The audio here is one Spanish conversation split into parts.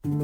Shalom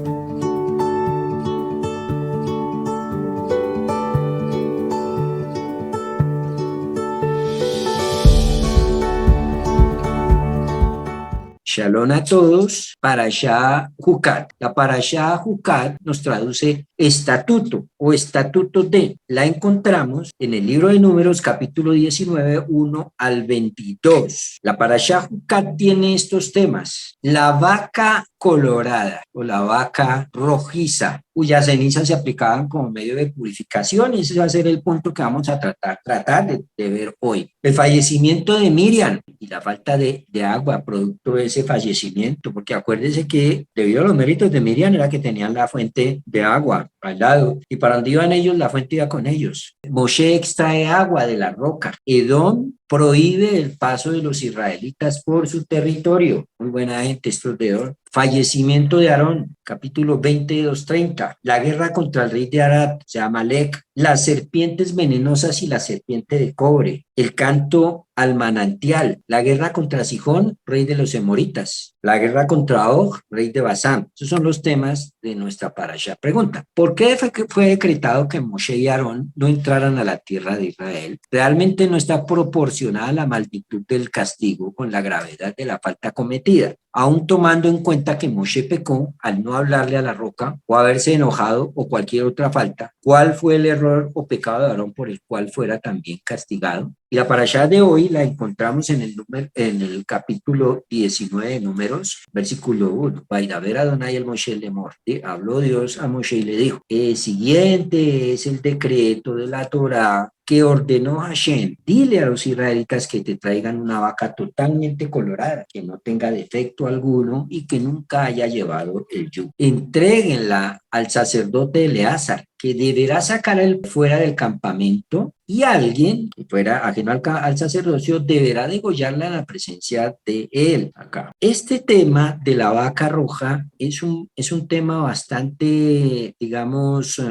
a todos, Parashá Jucat. La Parashá Jucat nos traduce estatuto o estatuto de. La encontramos en el libro de Números, capítulo 19, 1 al 22. La Parashá Jucat tiene estos temas: la vaca colorada o la vaca rojiza, cuyas cenizas se aplicaban como medio de purificación, y ese va a ser el punto que vamos a tratar de ver hoy. El fallecimiento de Miriam y la falta de agua producto de ese fallecimiento, porque acuérdense que debido a los méritos de Miriam era que tenían la fuente de agua al lado, y para donde iban ellos, la fuente iba con ellos. Moshe extrae agua de la roca. Edom prohíbe el paso de los israelitas por su territorio. Muy buena gente estos de Edom. Fallecimiento de Aarón, capítulo 22:30. La guerra contra el rey de Arad, se llama Amalek. Las serpientes venenosas y la serpiente de cobre. El canto al manantial. La guerra contra Sihón, rey de los emoritas. La guerra contra Og, rey de Basán. Esos son los temas de nuestra parashá. Pregunta: ¿por qué fue decretado que Moshe y Aarón no entraran a la tierra de Israel? Realmente no está proporcionada la magnitud del castigo con la gravedad de la falta cometida, aún tomando en cuenta que Moshe pecó al no hablarle a la roca o haberse enojado o cualquier otra falta. ¿Cuál fue el error o pecado de Aarón por el cual fuera también castigado? Y la parashá de hoy la encontramos en el capítulo 19 de Números, versículo 1. Vaidaber Adonai el Moshe lemor. Habló Dios a Moshe y le dijo: el siguiente es el decreto de la Torá que ordenó Hashem: dile a los israelitas que te traigan una vaca totalmente colorada, que no tenga defecto alguno y que nunca haya llevado el yugo. Entréguenla al sacerdote Eleazar, que deberá sacar fuera del campamento, y alguien que fuera ajeno al sacerdocio deberá degollarla en la presencia de él. Acá. Este tema de la vaca roja es un tema bastante, digamos,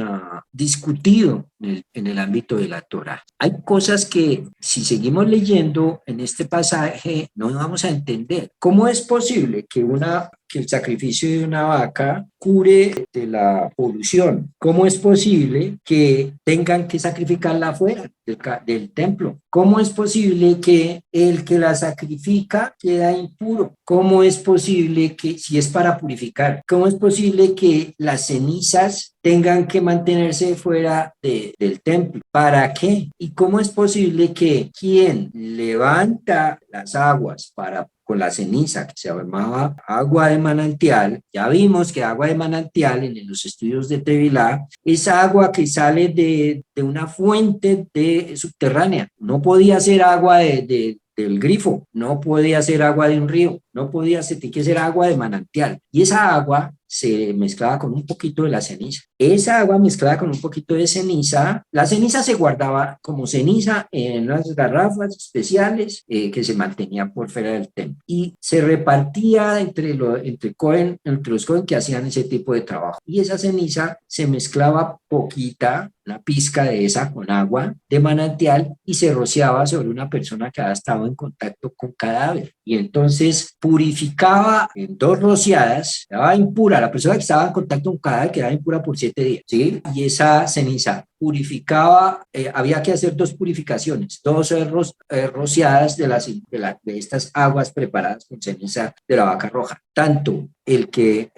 discutido en el ámbito de la Torá. Hay cosas que, si seguimos leyendo en este pasaje, no vamos a entender. ¿Cómo es posible que el sacrificio de una vaca cure de la polución? ¿Cómo es posible que tengan que sacrificarla afuera del templo? ¿Cómo es posible que el que la sacrifica queda impuro? ¿Cómo es posible que, si es para purificar, cómo es posible que las cenizas tengan que mantenerse fuera del templo? ¿Para qué? ¿Y cómo es posible que quien levanta las aguas con la ceniza, que se llamaba agua de manantial? Ya vimos que agua de manantial en los estudios de Tevilá es agua que sale de una fuente subterránea. No podía ser agua del grifo, no podía ser agua de un río, no podía ser, tenía que ser agua de manantial. Y esa agua se mezclaba con un poquito de la ceniza. Esa agua mezclada con un poquito de ceniza, la ceniza se guardaba como ceniza en unas garrafas especiales que se mantenían por fuera del templo, y se repartía entre los Cohen que hacían ese tipo de trabajo. Y esa ceniza se mezclaba poquita, una pizca de esa, con agua de manantial, y se rociaba sobre una persona que había estado en contacto con cadáver. Y entonces purificaba en 2 rociadas, quedaba impura. La persona que estaba en contacto con cadáver quedaba impura por 7 días, ¿sí? Y esa ceniza purificaba, había que hacer 2 purificaciones, 2 rociadas de estas aguas preparadas con ceniza de la vaca roja. Tanto el que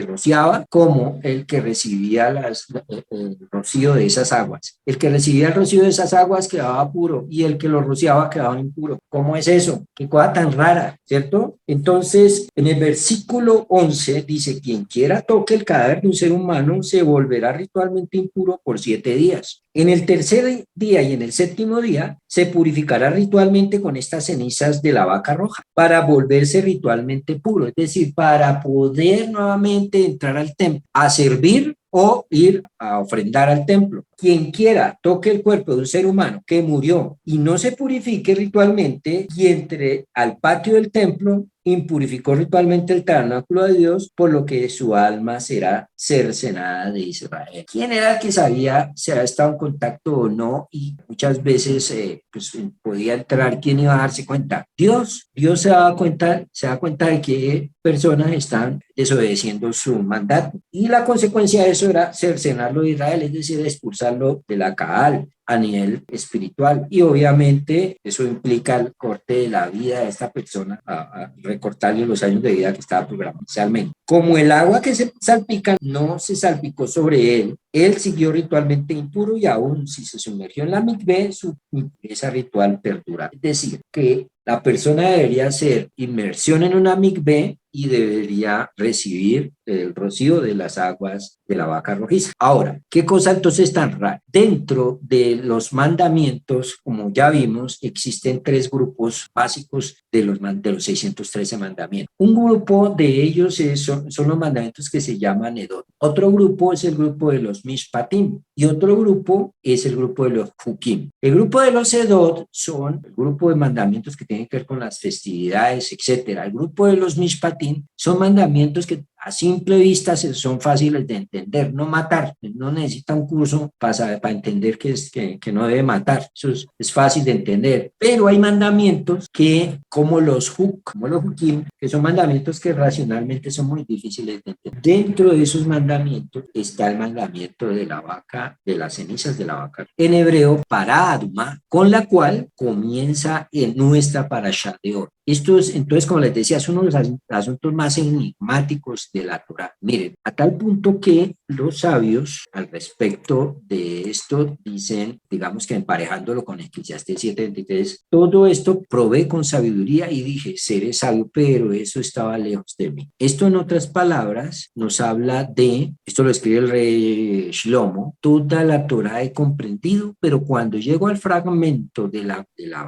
rociaba como el que recibía el rocío de esas aguas. El que recibía el rocío de esas aguas quedaba puro, y el que lo rociaba quedaba impuro. ¿Cómo es eso? Qué cosa tan rara, ¿cierto? Entonces, en el versículo 11 dice: quien quiera toque el cadáver de un ser humano se volverá ritualmente impuro por 7 días. En el tercer día y en el séptimo día se purificará ritualmente con estas cenizas de la vaca roja para volverse ritualmente puro, es decir, para poder nuevamente entrar al templo a servir o ir a ofrendar al templo. quien quiera toque el cuerpo de un ser humano que murió y no se purifique ritualmente y entre al patio del templo, impurificó ritualmente el tabernáculo de Dios, por lo que su alma será cercenada de Israel. ¿Quién era el que sabía si había estado en contacto o no? Y muchas veces pues, podía entrar, ¿quién iba a darse cuenta? Dios. Dios se da cuenta de que personas están desobedeciendo su mandato. Y la consecuencia de eso era cercenarlo de Israel, es decir, expulsarlo de la Caal a nivel espiritual. Y obviamente eso implica el corte de la vida de esta persona, a recortarle los años de vida que estaba programado inicialmente. Como el agua que se salpica no se salpicó sobre él, él siguió ritualmente impuro y aún si se sumergió en la mikvé, su impureza ritual perdura. Es decir, que la persona debería hacer inmersión en una mikvé y debería recibir el rocío de las aguas de la vaca rojiza. Ahora, ¿qué cosa entonces tan rara? Dentro de los mandamientos, como ya vimos, existen tres grupos básicos de los 613 mandamientos. Un grupo de ellos son los mandamientos que se llaman Edot. Otro grupo es el grupo de los Mishpatim y otro grupo es el grupo de los Hukim. El grupo de los Edot son el grupo de mandamientos que tienen que ver con las festividades, etcétera. El grupo de los Mishpatim son mandamientos que a simple vista son fáciles de entender. No matar, no necesita un curso para entender que no debe matar. Eso es fácil de entender. Pero hay mandamientos que, como los Hukim, que son mandamientos que racionalmente son muy difíciles de entender. Dentro de esos mandamientos está el mandamiento de la vaca, de las cenizas de la vaca. En hebreo, para Aduma, con la cual comienza en nuestra parashá de hoy. Esto es, entonces, como les decía, es uno de los asuntos más enigmáticos de la Torá. Miren, a tal punto que los sabios al respecto de esto dicen, digamos que emparejándolo con Eclesiastés 7:23, todo esto probé con sabiduría y dije, seré sabio, pero eso estaba lejos de mí. Esto, en otras palabras, nos habla de, esto lo escribe el rey Shlomo, toda la Torá he comprendido, pero cuando llego al fragmento de la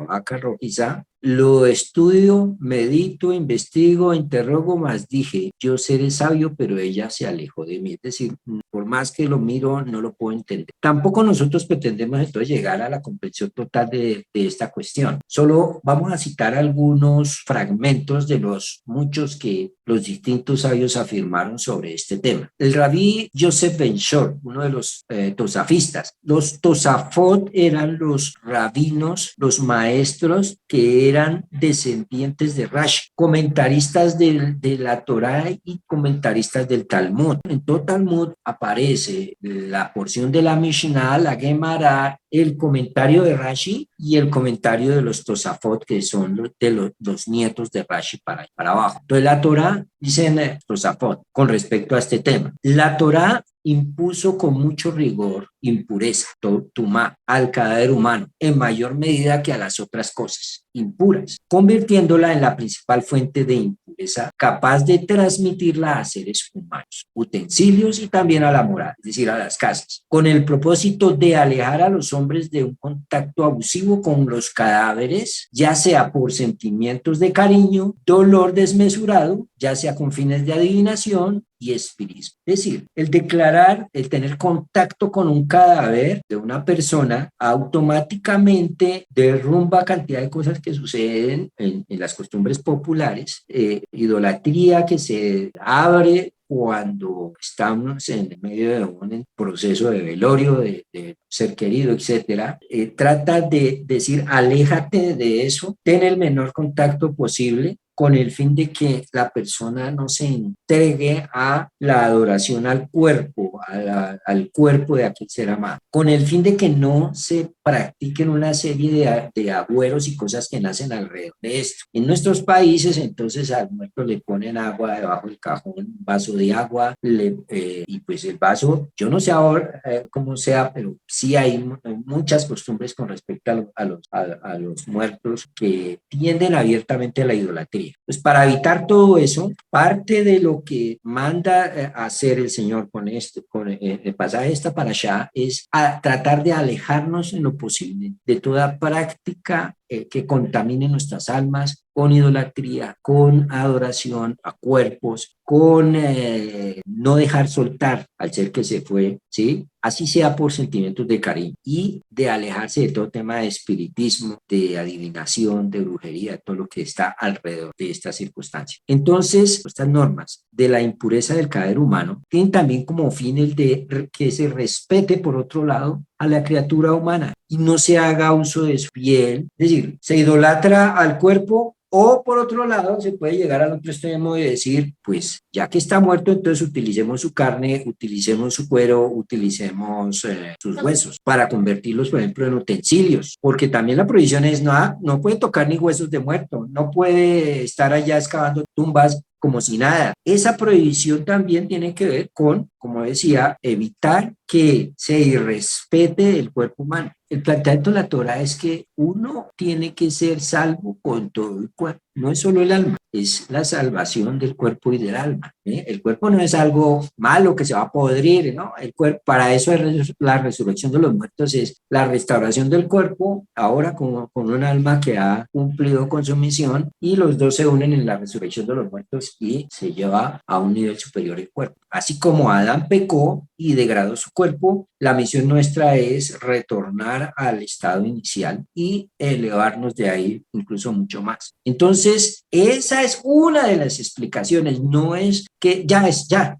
vaca rojiza, lo estudio, medito, investigo, interrogo, más dije, yo seré sabio, pero ella se alejó de mí. Es decir, por más que lo miro, no lo puedo entender. Tampoco nosotros pretendemos entonces llegar a la comprensión total de esta cuestión. Solo vamos a citar algunos fragmentos de los muchos que los distintos sabios afirmaron sobre este tema. El rabí Yosef Ben Shor, uno de los tosafistas. Los tosafot eran los rabinos, los maestros que eran descendientes de Rashi, comentaristas de la Torá y comentaristas del Talmud. En todo Talmud aparece la porción de la Mishnah, la Gemara, el comentario de Rashi y el comentario de los Tosafot, que son los nietos de Rashi para abajo. Entonces la Torá, dicen Tosafot, con respecto a este tema. La Torá impuso con mucho rigor impureza, tumá, al cadáver humano, en mayor medida que a las otras cosas impuras, convirtiéndola en la principal fuente de impureza capaz de transmitirla a seres humanos, utensilios y también a la moral, es decir, a las casas, con el propósito de alejar a los hombres de un contacto abusivo con los cadáveres, ya sea por sentimientos de cariño, dolor desmesurado, ya sea con fines de adivinación y espiritismo. Es decir, el declarar, el tener contacto con un cadáver de una persona automáticamente derrumba cantidad de cosas que suceden en las costumbres populares, idolatría que se abre cuando estamos en medio de un proceso de velorio, de ser querido, etcétera, trata de decir, aléjate de eso, ten el menor contacto posible, con el fin de que la persona no se entregue a la adoración al cuerpo, al cuerpo de aquel ser amado, con el fin de que no se practiquen una serie de agüeros y cosas que nacen alrededor de esto. En nuestros países, entonces, al muerto le ponen agua debajo del cajón, un vaso de agua, y pues el vaso, yo no sé ahora cómo sea, pero sí hay muchas costumbres con respecto a los muertos que tienden abiertamente a la idolatría. Pues para evitar todo eso, parte de lo que manda hacer el Señor con el pasaje de esta parashá es a tratar de alejarnos en lo posible de toda práctica que contaminen nuestras almas con idolatría, con adoración a cuerpos, con no dejar soltar al ser que se fue, ¿sí? Así sea por sentimientos de cariño y de alejarse de todo tema de espiritismo, de adivinación, de brujería, todo lo que está alrededor de esta circunstancia. Entonces, estas normas de la impureza del cadáver humano tienen también como fin el de que se respete, por otro lado, a la criatura humana y no se haga uso de su piel, es decir, se idolatra al cuerpo. O por otro lado, se puede llegar al otro extremo de decir, pues ya que está muerto, entonces utilicemos su carne, utilicemos su cuero, utilicemos sus huesos para convertirlos, por ejemplo, en utensilios. Porque también la prohibición es, no puede tocar ni huesos de muerto, no puede estar allá excavando tumbas como si nada. Esa prohibición también tiene que ver con, como decía, evitar que se irrespete el cuerpo humano. El planteamiento de la Torá es que uno tiene que ser salvo con todo el cuerpo. No es solo el alma, es la salvación del cuerpo y del alma. El cuerpo no es algo malo que se va a podrir, ¿no? El cuerpo, para eso es la resurrección de los muertos, es la restauración del cuerpo, ahora con un alma que ha cumplido con su misión, y los dos se unen en la resurrección de los muertos y se lleva a un nivel superior el cuerpo. Así como Adán pecó y degradó su cuerpo, la misión nuestra es retornar al estado inicial y elevarnos de ahí incluso mucho más. Entonces, esa es una de las explicaciones, no es que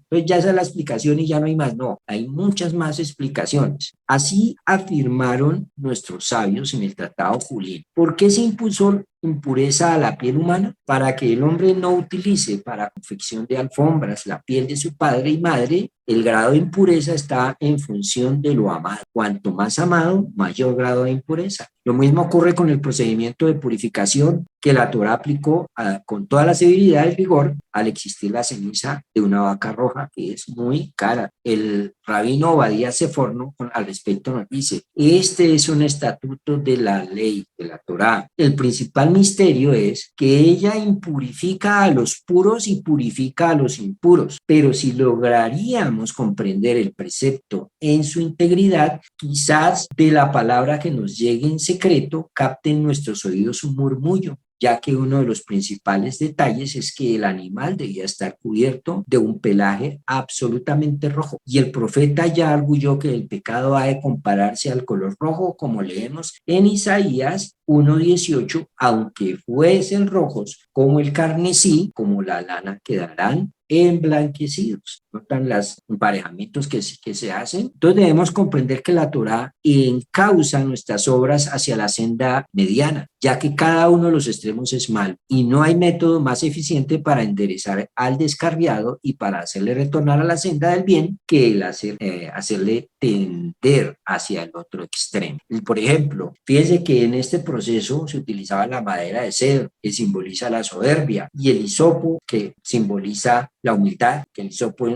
pues ya esa es la explicación y ya no hay más, no, hay muchas más explicaciones. Así afirmaron nuestros sabios en el Tratado Julín. ¿Por qué se impuso impureza a la piel humana? Para que el hombre no utilice para confección de alfombras la piel de su padre y madre. El grado de impureza está en función de lo amado. Cuanto más amado, mayor grado de impureza. Lo mismo ocurre con el procedimiento de purificación que la Torá aplicó con toda la severidad y rigor al existir la ceniza de una vaca roja, que es muy cara. El rabino Obadía Seforno al respecto nos dice, este es un estatuto de la ley, de la Torá. El principal misterio es que ella impurifica a los puros y purifica a los impuros, pero si lograríamos comprender el precepto en su integridad, quizás de la palabra que nos llegue en secreto capten nuestros oídos un murmullo, ya que uno de los principales detalles es que el animal debía estar cubierto de un pelaje absolutamente rojo. Y el profeta ya arguyó que el pecado ha de compararse al color rojo, como leemos en Isaías 1:18, aunque fuesen rojos como el carmesí, como la lana quedarán emblanquecidos. ¿Notan los emparejamientos que se hacen? Entonces debemos comprender que la Torá encausa nuestras obras hacia la senda mediana, ya que cada uno de los extremos es malo y no hay método más eficiente para enderezar al descarriado y para hacerle retornar a la senda del bien que el hacerle tender hacia el otro extremo. Y por ejemplo, fíjense que en este proceso se utilizaba la madera de cedro, que simboliza la soberbia, y el hisopo, que simboliza la humildad, que el hisopo es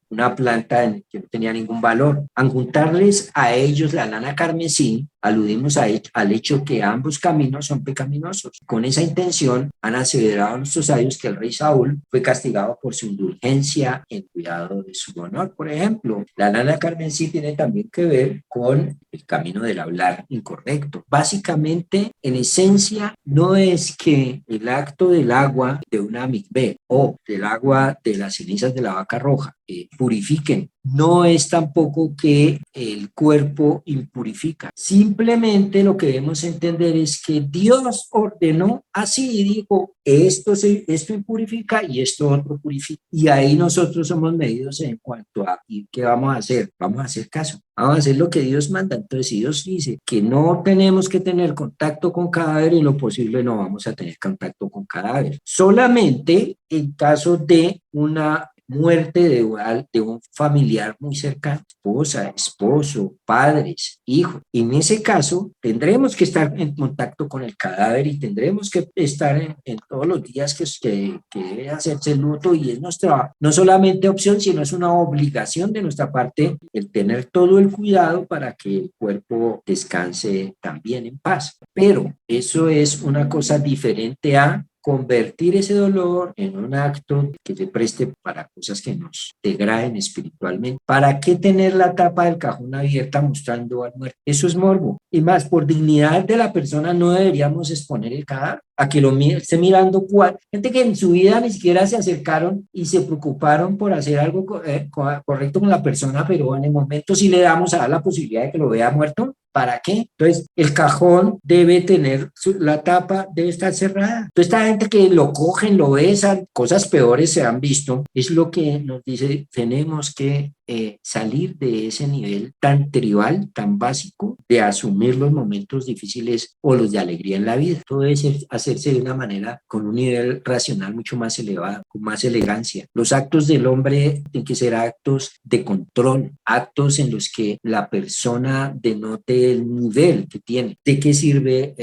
una planta que no tenía ningún valor. Al juntarles a ellos la lana carmesí, aludimos al hecho que ambos caminos son pecaminosos. Con esa intención han aseverado nuestros sabios que el rey Saúl fue castigado por su indulgencia en cuidado de su honor. Por ejemplo, la lana carmesí tiene también que ver con el camino del hablar incorrecto. Básicamente, en esencia, no es que el acto del agua de una mikvé o del agua de las cenizas de la vaca roja purifiquen. No es tampoco que el cuerpo impurifica. Simplemente lo que debemos entender es que Dios ordenó así y dijo, esto impurifica y esto otro purifica. Y ahí nosotros somos medidos en cuanto a ¿y qué vamos a hacer? Vamos a hacer caso. Vamos a hacer lo que Dios manda. Entonces, si Dios dice que no tenemos que tener contacto con cadáver, en lo posible no vamos a tener contacto con cadáver. Solamente en caso de una muerte de un familiar muy cercano, esposa, esposo, padres, hijos. En ese caso, tendremos que estar en contacto con el cadáver y tendremos que estar en todos los días que debe hacerse el luto, y es nuestra, no solamente opción, sino es una obligación de nuestra parte el tener todo el cuidado para que el cuerpo descanse también en paz. Pero eso es una cosa diferente a convertir ese dolor en un acto que se preste para cosas que nos degraden espiritualmente. ¿Para qué tener la tapa del cajón abierta mostrando al muerto? Eso es morbo. Y más, por dignidad de la persona no deberíamos exponer el cadáver a que lo esté mirando gente que en su vida ni siquiera se acercaron y se preocuparon por hacer algo correcto con la persona, pero en el momento sí le damos a dar la posibilidad de que lo vea muerto. ¿Para qué? Entonces, el cajón debe tener, la tapa debe estar cerrada. Entonces, esta gente que lo cogen, lo besan, cosas peores se han visto, es lo que nos dice, tenemos que salir de ese nivel tan tribal, tan básico, de asumir los momentos difíciles o los de alegría en la vida. Todo es hacerse de una manera con un nivel racional mucho más elevado, con más elegancia. Los actos del hombre tienen que ser actos de control, actos en los que la persona denote el nivel que tiene. ¿De qué sirve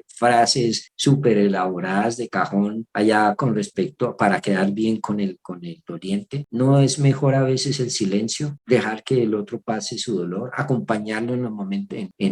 frases súper elaboradas de cajón allá con respecto para quedar bien con el doliente? ¿No es mejor a veces el silencio? Dejar que el otro pase su dolor, acompañarlo en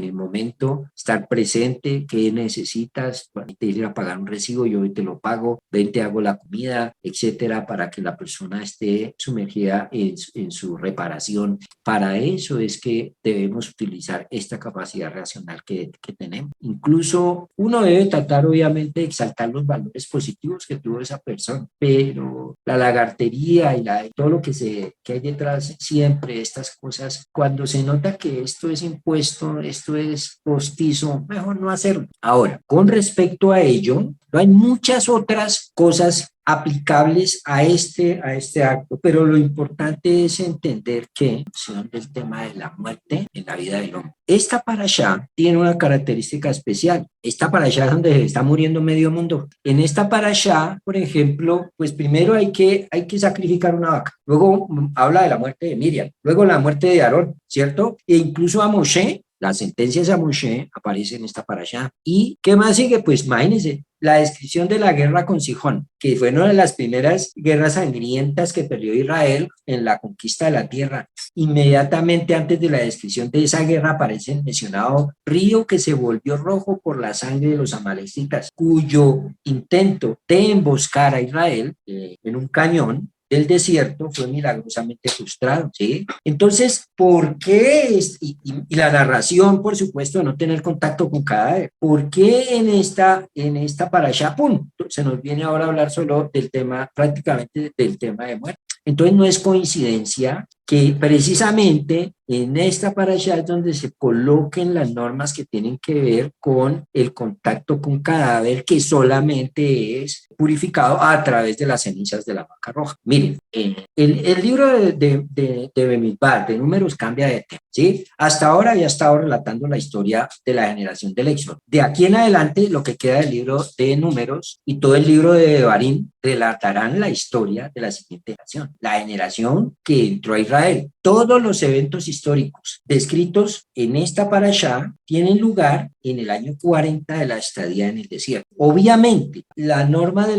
el momento, estar presente, qué necesitas, te ir a pagar un recibo, yo hoy te lo pago, ven, te hago la comida, etcétera, para que la persona esté sumergida en su reparación. Para eso es que debemos utilizar esta capacidad racional que tenemos. Incluso uno debe tratar, obviamente, de exaltar los valores positivos que tuvo esa persona, pero la lagartería y todo lo que hay detrás, siempre estas cosas, cuando se nota que esto es impuesto, esto es postizo, mejor no hacerlo. Ahora, con respecto a ello, hay muchas otras cosas aplicables a este acto, pero lo importante es entender que el tema de la muerte en la vida del hombre. Esta parashá tiene una característica especial. Esta parashá es donde está muriendo medio mundo. En esta parashá, por ejemplo, pues primero hay que sacrificar una vaca. Luego habla de la muerte de Miriam. Luego la muerte de Aarón, ¿cierto? E incluso a Moshe, las sentencias a Moshe aparecen en esta parashá. ¿Y qué más sigue? Pues imagínense, la descripción de la guerra con Sihón, que fue una de las primeras guerras sangrientas que perdió Israel en la conquista de la tierra. Inmediatamente antes de la descripción de esa guerra aparece el mencionado río que se volvió rojo por la sangre de los amalecitas, cuyo intento de emboscar a Israel en un cañón del desierto fue milagrosamente frustrado, ¿sí? Entonces, ¿por qué? Y la narración, por supuesto, de no tener contacto con cadáver. ¿Por qué en esta parashá, pum, se nos viene ahora a hablar solo del tema, prácticamente del tema de muerte? Entonces, no es coincidencia que precisamente en esta parashá es donde se coloquen las normas que tienen que ver con el contacto con cadáver, que solamente es purificado a través de las cenizas de la vaca roja. Miren, el libro de Bemidbar, de números, cambia de tema, ¿sí? Hasta ahora ya he estado relatando la historia de la generación del Éxodo. De aquí en adelante, lo que queda del libro de números y todo el libro de Devarim relatarán la historia de la siguiente generación, la generación que entró a Israel. Todos los eventos históricos descritos en esta parashá tienen lugar en el año 40 de la estadía en el desierto. Obviamente, la norma de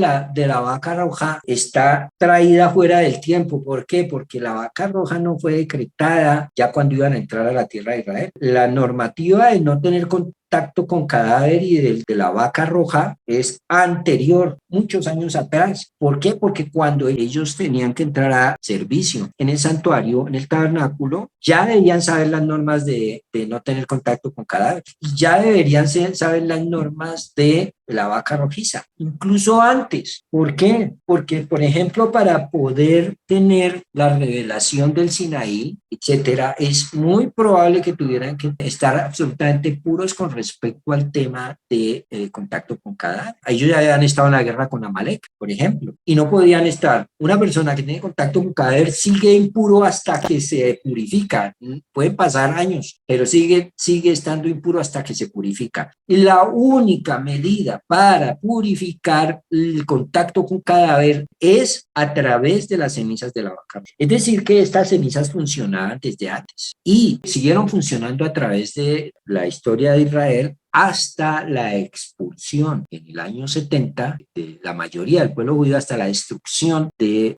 la vaca roja está traída fuera del tiempo. ¿Por qué? Porque la vaca roja no fue decretada ya cuando iban a entrar a la tierra de Israel. La normativa de no tener contacto con cadáver y de la vaca roja es anterior, muchos años atrás. ¿Por qué? Porque cuando ellos tenían que entrar a servicio en el santuario, en el tabernáculo, ya debían saber las normas de no tener contacto con cadáver y ya deberían saber las normas de la vaca rojiza, incluso antes. ¿Por qué? Porque, por ejemplo, para poder tener la revelación del Sinaí, etcétera, es muy probable que tuvieran que estar absolutamente puros con respecto al tema de contacto con cadáver. Ellos ya habían estado en la guerra con Amalek, por ejemplo, y no podían estar. Una persona que tiene contacto con cadáver sigue impuro hasta que se purifica. Pueden pasar años, pero sigue estando impuro hasta que se purifica. Y la única medida para purificar el contacto con cadáver es a través de las cenizas de la vaca. Es decir, que estas cenizas funcionaban desde antes y siguieron funcionando a través de la historia de Israel hasta la expulsión en el año 70 de la mayoría del pueblo judío, hasta la destrucción del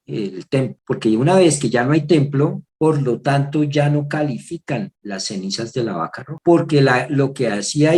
templo, porque una vez que ya no hay templo, por lo tanto ya no califican las cenizas de la vaca roja, porque lo que hacía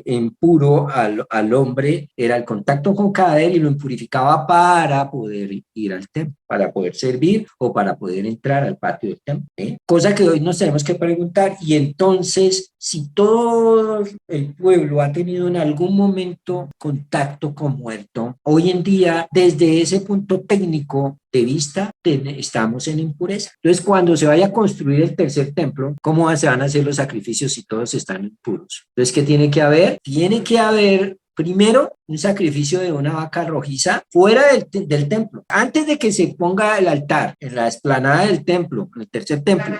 impuro al hombre era el contacto con Cader y lo impurificaba para poder ir al templo, para poder servir o para poder entrar al patio del templo. Cosa que hoy nos tenemos que preguntar, y entonces, si todo el pueblo ha tenido en algún momento contacto con muerto, hoy en día, desde ese punto técnico de vista, estamos en impureza. Entonces, cuando se vaya a construir el tercer templo, ¿cómo se van a hacer los sacrificios si todos están impuros? Entonces, ¿qué tiene que haber? Tiene que haber primero un sacrificio de una vaca rojiza fuera del templo. Antes de que se ponga el altar en la explanada del templo, en el tercer templo,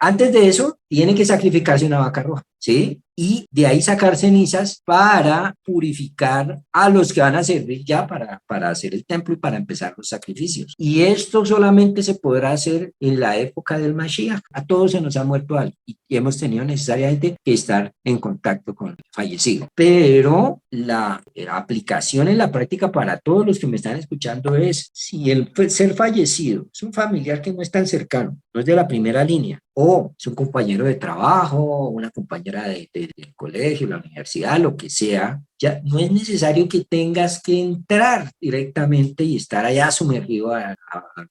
antes de eso, tiene que sacrificarse una vaca roja, ¿sí? Y de ahí sacar cenizas para purificar a los que van a servir ya para hacer el templo y para empezar los sacrificios. Y esto solamente se podrá hacer en la época del Mashiach. A todos se nos ha muerto alguien y hemos tenido necesariamente que estar en contacto con el fallecido. Pero la aplicación en la práctica para todos los que me están escuchando es, si el ser fallecido es un familiar que no es tan cercano, no es de la primera línea, o es un compañero de trabajo, una compañera del colegio, la universidad, lo que sea, ya no es necesario que tengas que entrar directamente y estar allá sumergido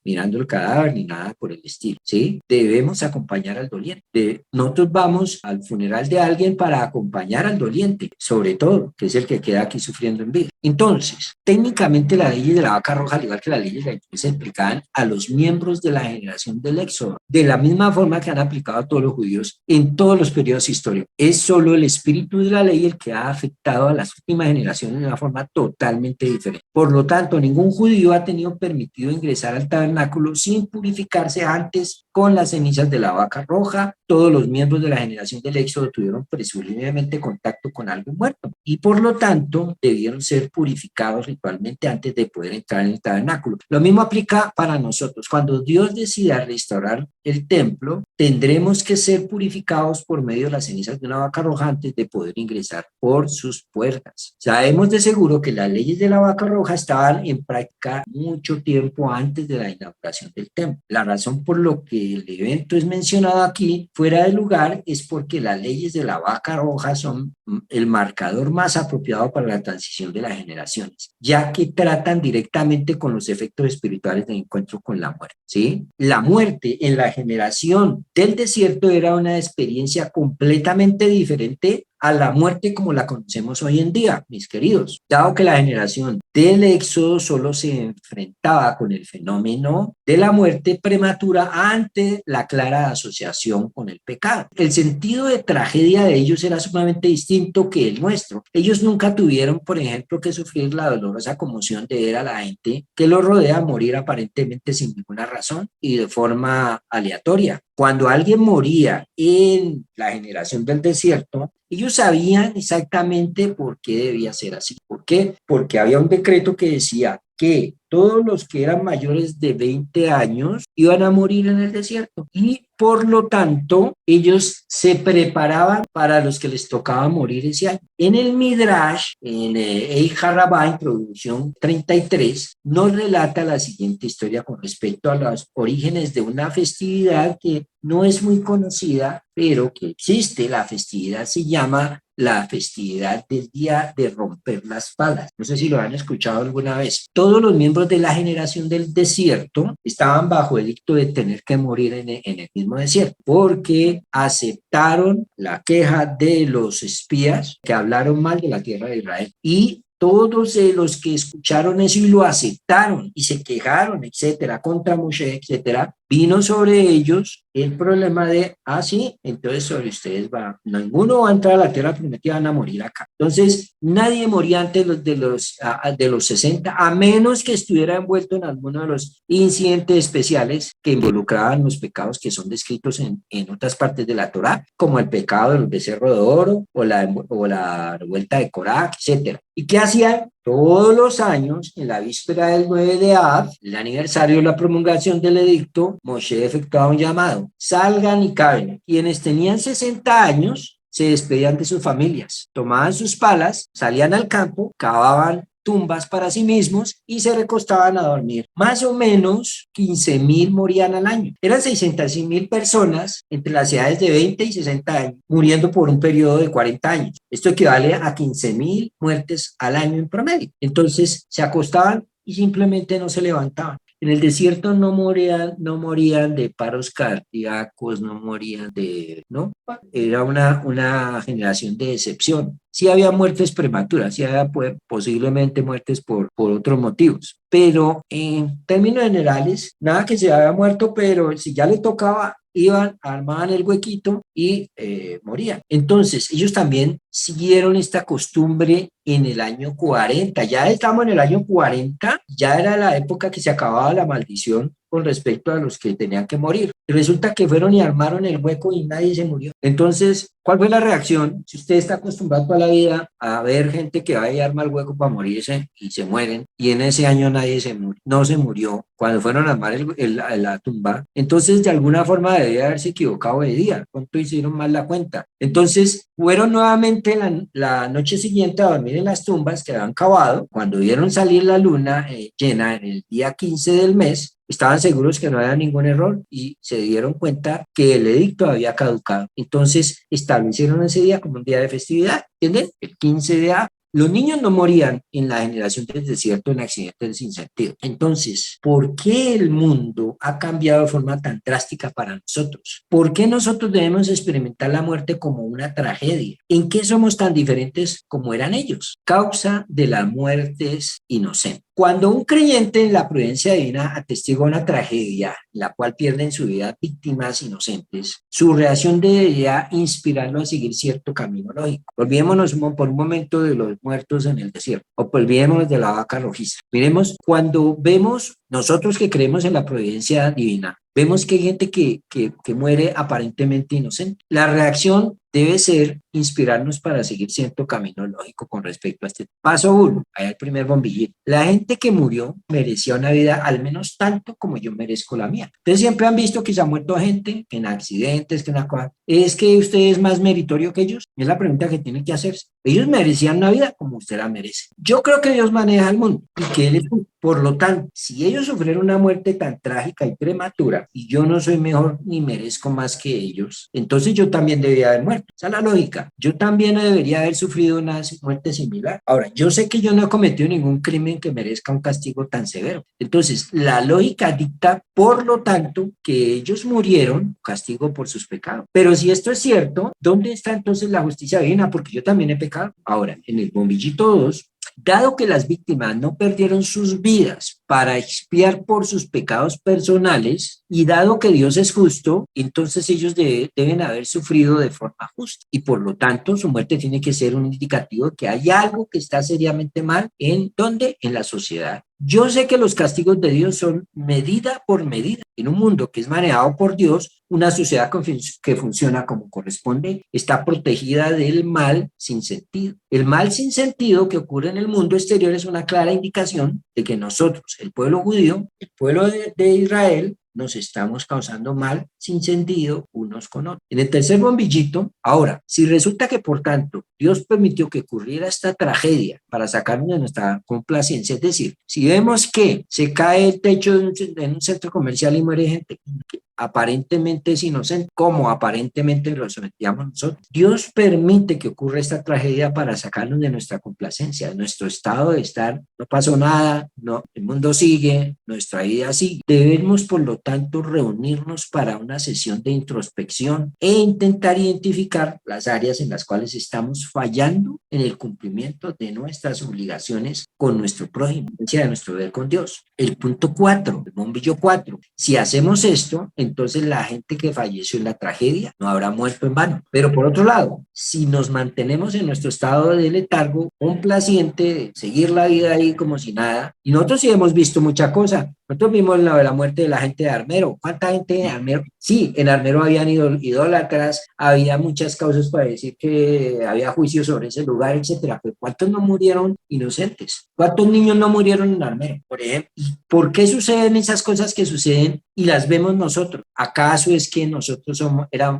mirando el cadáver ni nada por el estilo, ¿sí? Debemos acompañar al doliente. Nosotros vamos al funeral de alguien para acompañar al doliente, sobre todo, que es el que queda aquí sufriendo en vida. Entonces, técnicamente la ley de la vaca roja, al igual que las leyes de la iglesia, se aplicaban a los miembros de la generación del Éxodo, de la misma forma que han aplicado a todos los judíos en todos los periodos históricos. Es solo el espíritu de la ley el que ha afectado a las últimas generaciones de una forma totalmente diferente. Por lo tanto, ningún judío ha tenido permitido ingresar al tabernáculo sin purificarse antes con las cenizas de la vaca roja. Todos los miembros de la generación del Éxodo tuvieron presumiblemente contacto con algo muerto y por lo tanto debieron ser purificados ritualmente antes de poder entrar en el tabernáculo. Lo mismo aplica para nosotros. Cuando Dios decida restaurar el templo, tendremos que ser purificados por medio de las cenizas de una vaca roja antes de poder ingresar por sus puertas. Sabemos de seguro que las leyes de la vaca roja estaban en práctica mucho tiempo antes de la inauguración del templo. La razón por lo que el evento es mencionado aquí fuera de lugar es porque las leyes de la vaca roja son el marcador más apropiado para la transición de las generaciones, ya que tratan directamente con los efectos espirituales del encuentro con la muerte, ¿sí? La muerte en la generación del desierto era una experiencia completamente diferente a la muerte como la conocemos hoy en día, mis queridos. Dado que la generación del Éxodo solo se enfrentaba con el fenómeno de la muerte prematura ante la clara asociación con el pecado. El sentido de tragedia de ellos era sumamente distinto que el nuestro. Ellos nunca tuvieron, por ejemplo, que sufrir la dolorosa conmoción de ver a la gente que los rodea morir aparentemente sin ninguna razón y de forma aleatoria. Cuando alguien moría en la generación del desierto, ellos sabían exactamente por qué debía ser así. ¿Por qué? Porque había un decreto que decía que todos los que eran mayores de 20 años iban a morir en el desierto y por lo tanto ellos se preparaban para los que les tocaba morir ese año. En el Midrash, en Eicha Rabbah, introducción 33, nos relata la siguiente historia con respecto a los orígenes de una festividad que no es muy conocida, pero que existe. La festividad se llama la festividad del día de romper las palas. No sé si lo han escuchado alguna vez. Todos los miembros de la generación del desierto estaban bajo el dicto de tener que morir en el mismo desierto, porque aceptaron la queja de los espías que hablaron mal de la tierra de Israel y todos los que escucharon eso y lo aceptaron y se quejaron, etcétera, contra Moshe, etcétera, vino sobre ellos el problema de, sí, entonces sobre ustedes ninguno va a entrar a la tierra prometida, van a morir acá. Entonces, nadie moría antes de los 60, a menos que estuviera envuelto en alguno de los incidentes especiales que involucraban los pecados que son descritos en otras partes de la Torá, como el pecado del becerro de oro o la revuelta de Corá, etcétera. ¿Y qué hacían? Todos los años, en la víspera del 9 de Av, el aniversario de la promulgación del edicto, Moshe efectuaba un llamado: salgan y caben. Quienes tenían 60 años se despedían de sus familias, tomaban sus palas, salían al campo, cavaban tumbas para sí mismos y se recostaban a dormir. Más o menos 15.000 morían al año. Eran 600.000 personas entre las edades de 20 y 60 años, muriendo por un periodo de 40 años. Esto equivale a 15.000 muertes al año en promedio. Entonces se acostaban y simplemente no se levantaban. En el desierto no morían de paros cardíacos, no morían ¿no? Era una generación de excepción. Sí había muertes prematuras, sí había posiblemente muertes por otros motivos, pero en términos generales, nada que se había muerto, pero si ya le tocaba, iban, armaban el huequito y morían. Entonces, ellos también siguieron esta costumbre en el año 40. Ya estamos en el año 40, ya era la época que se acababa la maldición con respecto a los que tenían que morir. Y resulta que fueron y armaron el hueco y nadie se murió. Entonces, ¿cuál fue la reacción? Si usted está acostumbrado toda la vida a ver gente que va y arma el hueco para morirse y se mueren, y en ese año nadie se murió, no se murió cuando fueron a armar la tumba, entonces de alguna forma debía haberse equivocado de día, cuánto hicieron mal la cuenta. Entonces, fueron nuevamente la noche siguiente a dormir en las tumbas que habían cavado. Cuando vieron salir la luna llena en el día 15 del mes, estaban seguros que no había ningún error y se dieron cuenta que el edicto había caducado. Entonces establecieron ese día como un día de festividad, ¿entienden? El 15 de A. Los niños no morían en la generación del desierto en accidentes sin sentido. Entonces, ¿por qué el mundo ha cambiado de forma tan drástica para nosotros? ¿Por qué nosotros debemos experimentar la muerte como una tragedia? ¿En qué somos tan diferentes como eran ellos? Causa de las muertes inocentes. Cuando un creyente en la prudencia divina atestigua una tragedia en la cual pierden su vida víctimas inocentes, su reacción debería inspirarlo a seguir cierto camino lógico. Olvidémonos por un momento de los muertos en el desierto, o olvidémonos de la vaca rojiza. Miremos, cuando vemos, nosotros que creemos en la providencia divina, vemos que hay gente que muere aparentemente inocente. La reacción debe ser inspirarnos para seguir cierto camino lógico con respecto a este. Paso 1, ahí el primer bombillito. La gente que murió merecía una vida al menos tanto como yo merezco la mía. Ustedes siempre han visto que se ha muerto gente en accidentes, que en la cosa. ¿Es que usted es más meritorio que ellos? Es la pregunta que tiene que hacerse. Ellos merecían una vida como usted la merece. Yo creo que Dios maneja el mundo y que Él es justo. Por lo tanto, si ellos sufrieron una muerte tan trágica y prematura y yo no soy mejor ni merezco más que ellos, entonces yo también debería haber muerto. Esa es la lógica. Yo también debería haber sufrido una muerte similar. Ahora, yo sé que yo no he cometido ningún crimen que merezca un castigo tan severo. Entonces, la lógica dicta, por lo tanto, que ellos murieron castigo por sus pecados. Pero si esto es cierto, ¿dónde está entonces la justicia divina? Porque yo también he pecado. Ahora, en el bombillito 2, dado que las víctimas no perdieron sus vidas para expiar por sus pecados personales y dado que Dios es justo, entonces ellos deben haber sufrido de forma justa y por lo tanto su muerte tiene que ser un indicativo de que hay algo que está seriamente mal. ¿En dónde? En la sociedad. Yo sé que los castigos de Dios son medida por medida. En un mundo que es manejado por Dios, una sociedad que funciona como corresponde está protegida del mal sin sentido. El mal sin sentido que ocurre en el mundo exterior es una clara indicación de que nosotros, el pueblo judío, el pueblo de Israel, nos estamos causando mal sin sentido unos con otros. En el tercer bombillito, ahora, si resulta que por tanto Dios permitió que ocurriera esta tragedia para sacarnos de nuestra complacencia, es decir, si vemos que se cae el techo en un centro comercial y muere gente que aparentemente es inocente, como aparentemente lo sometíamos nosotros, Dios permite que ocurra esta tragedia para sacarnos de nuestra complacencia, de nuestro estado de estar, no pasó nada, no, el mundo sigue, nuestra vida sigue. Debemos, por lo tanto, reunirnos para una sesión de introspección e intentar identificar las áreas en las cuales estamos fallando en el cumplimiento de nuestras obligaciones con nuestro prójimo, de nuestro deber con Dios. El punto 4, el bombillo 4, si hacemos esto, entonces la gente que falleció en la tragedia no habrá muerto en vano. Pero por otro lado, si nos mantenemos en nuestro estado de letargo, complaciente, de seguir la vida ahí como si nada, y nosotros sí hemos visto mucha cosa, Nosotros vimos la muerte de la gente de Armero. ¿Cuánta gente de Armero? Sí, en Armero habían ido idólatras, había muchas causas para decir que había juicios sobre ese lugar, etcétera. Pero ¿cuántos no murieron inocentes? ¿Cuántos niños no murieron en Armero, por ejemplo? ¿Y por qué suceden esas cosas que suceden y las vemos nosotros? ¿Acaso es que nosotros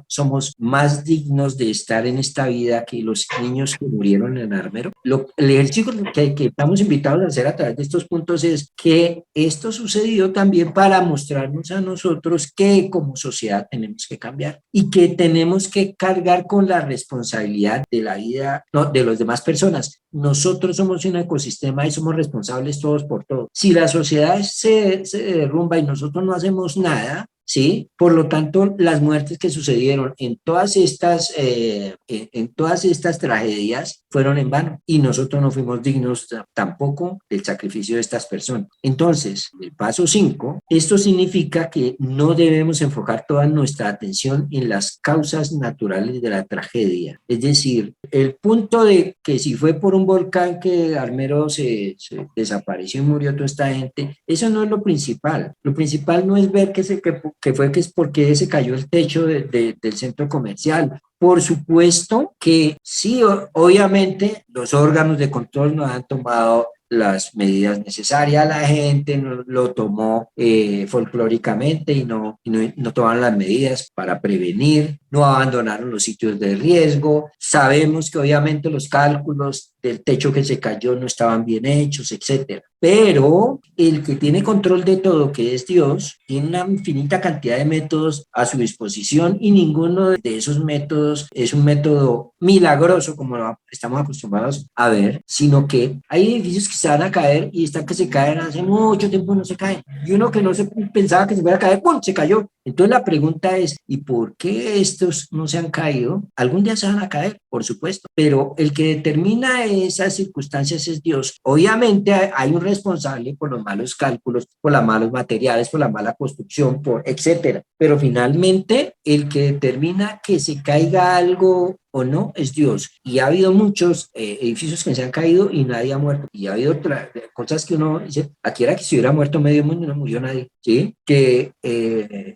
somos más dignos de estar en esta vida que los niños que murieron en Armero? El ejercicio que estamos invitados a hacer a través de estos puntos es que esto sucedió también para mostrarnos a nosotros que como sociedad tenemos que cambiar y que tenemos que cargar con la responsabilidad de la vida, no, de las demás personas. Nosotros somos un ecosistema y somos responsables todos por todo. Si la sociedad se derrumba y nosotros no hacemos nada, ¿sí? Por lo tanto, las muertes que sucedieron en todas estas tragedias fueron en vano y nosotros no fuimos dignos tampoco del sacrificio de estas personas. Entonces, el paso 5, esto significa que no debemos enfocar toda nuestra atención en las causas naturales de la tragedia. Es decir, el punto de que si fue por un volcán que Armero se desapareció y murió toda esta gente, eso no es lo principal. Lo principal no es ver que es porque se cayó el techo del centro comercial. Por supuesto que sí, obviamente los órganos de control no han tomado las medidas necesarias, la gente no, lo tomó folclóricamente y no tomaron las medidas para prevenir, no abandonaron los sitios de riesgo, sabemos que obviamente los cálculos del techo que se cayó no estaban bien hechos, etcétera. Pero el que tiene control de todo, que es Dios, tiene una infinita cantidad de métodos a su disposición y ninguno de esos métodos es un método milagroso como lo estamos acostumbrados a ver, sino que hay edificios que se van a caer y están que se caen hace mucho tiempo no se caen. Y uno que no se pensaba que se fuera a caer, ¡pum!, se cayó. Entonces la pregunta es, ¿y por qué estos no se han caído? Algún día se van a caer, por supuesto, pero el que determina esas circunstancias es Dios. Obviamente hay un responsable por los malos cálculos, por los malos materiales, por la mala construcción, por etcétera. Pero finalmente el que determina que se caiga algo o no es Dios. Y ha habido muchos edificios que se han caído y nadie ha muerto. Y ha habido cosas que uno dice, aquí era que si hubiera muerto medio mundo y no murió nadie, ¿sí? Que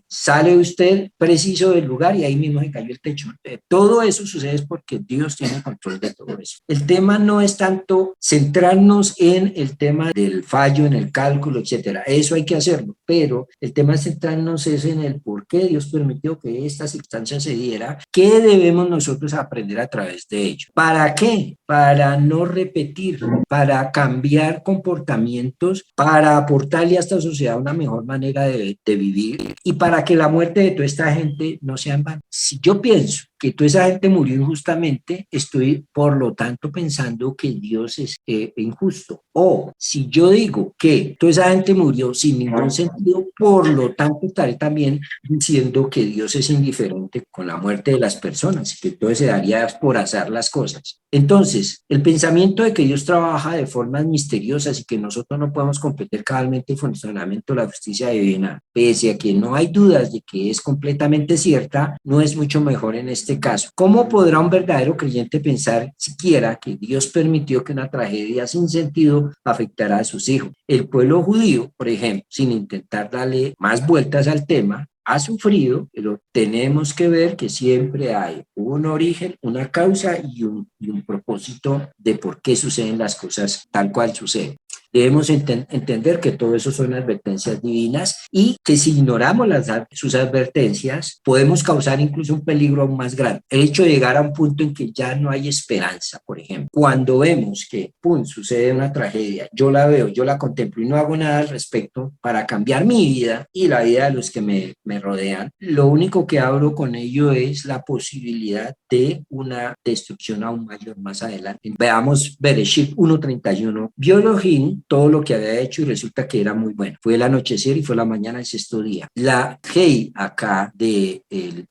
sale usted preciso del lugar y ahí mismo se cayó el techo. Todo eso sucede porque Dios tiene control de todo eso. El tema no es tanto centrarnos en el tema del fallo, en el cálculo, etcétera. Eso hay que hacerlo, pero el tema es centrarnos es en el por qué Dios permitió que esta circunstancia se diera, qué debemos nosotros aprender a través de ello. ¿Para qué? Para no repetir, para cambiar comportamientos, para aportarle a esta sociedad una mejor manera de vivir y para que la muerte de toda esta gente no sea en vano. Si yo pienso que toda esa gente murió injustamente, estoy por lo tanto pensando que Dios es injusto. O si yo digo que toda esa gente murió sin ningún sentido, por lo tanto estaré también diciendo que Dios es indiferente con la muerte de las personas, que entonces se daría por azar las cosas. Entonces, el pensamiento de que Dios trabaja de formas misteriosas y que nosotros no podemos comprender cabalmente el funcionamiento de la justicia divina, pese a que no hay dudas de que es completamente cierta, no es mucho mejor en este caso. ¿Cómo podrá un verdadero creyente pensar siquiera que Dios permitió que una tragedia sin sentido afectara a sus hijos? El pueblo judío, por ejemplo, sin intentar darle más vueltas al tema, ha sufrido, pero tenemos que ver que siempre hay un origen, una causa y un propósito de por qué suceden las cosas tal cual suceden. Debemos entender que todo eso son advertencias divinas y que si ignoramos sus advertencias podemos causar incluso un peligro aún más grande. El hecho de llegar a un punto en que ya no hay esperanza, por ejemplo. Cuando vemos que, pum, sucede una tragedia, yo la veo, yo la contemplo y no hago nada al respecto para cambiar mi vida y la vida de los que me rodean, lo único que abro con ello es la posibilidad de una destrucción aún mayor más adelante. Veamos Bereshit 1:31. Vio Elohim todo lo que había hecho y resulta que era muy bueno. Fue el anochecer y fue la mañana del sexto día. La Hei acá del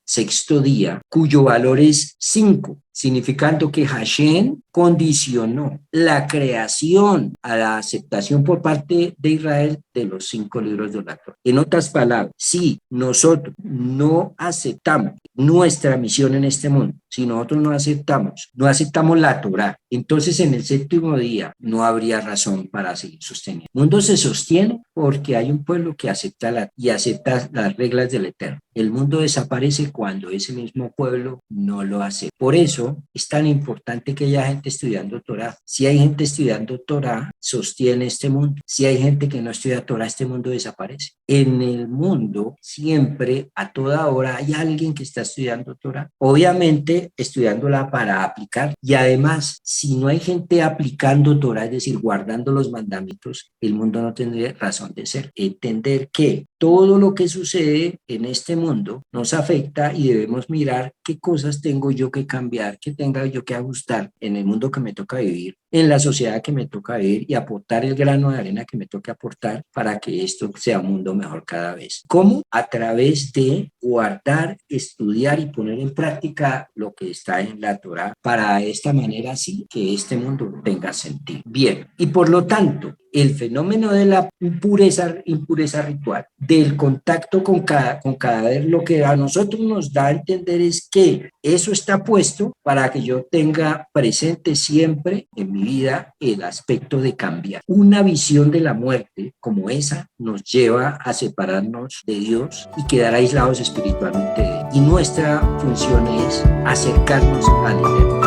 sexto día, cuyo valor es 5, significando que Hashem condicionó la creación a la aceptación por parte de Israel de los 5 libros de la Torá. En otras palabras, si nosotros no aceptamos nuestra misión en este mundo, si nosotros no aceptamos la Torá, entonces en el séptimo día no habría razón para seguir sosteniendo. El mundo se sostiene porque hay un pueblo que acepta las reglas del Eterno. El mundo desaparece cuando ese mismo pueblo no lo hace. Por eso es tan importante que haya gente estudiando Torá. Si hay gente estudiando Torá, sostiene este mundo. Si hay gente que no estudia Torá, este mundo desaparece. En el mundo siempre, a toda hora, hay alguien que está estudiando Torá. Obviamente, estudiándola para aplicar. Y además, si no hay gente aplicando Torá, es decir, guardando los mandamientos, el mundo no tendría razón de ser. Entender que todo lo que sucede en este mundo nos afecta y debemos mirar qué cosas tengo yo que cambiar, qué tengo yo que ajustar en el mundo que me toca vivir, en la sociedad que me toca vivir y aportar el grano de arena que me toca aportar para que esto sea un mundo mejor cada vez. ¿Cómo? A través de guardar, estudiar y poner en práctica lo que está en la Torá para de esta manera sí que este mundo tenga sentido. Bien, y por lo tanto, el fenómeno de la impureza ritual, del contacto con cadáver, lo que a nosotros nos da a entender es que eso está puesto para que yo tenga presente siempre en mi vida el aspecto de cambiar. Una visión de la muerte como esa nos lleva a separarnos de Dios y quedar aislados espiritualmente de Él. Y nuestra función es acercarnos al Eterno.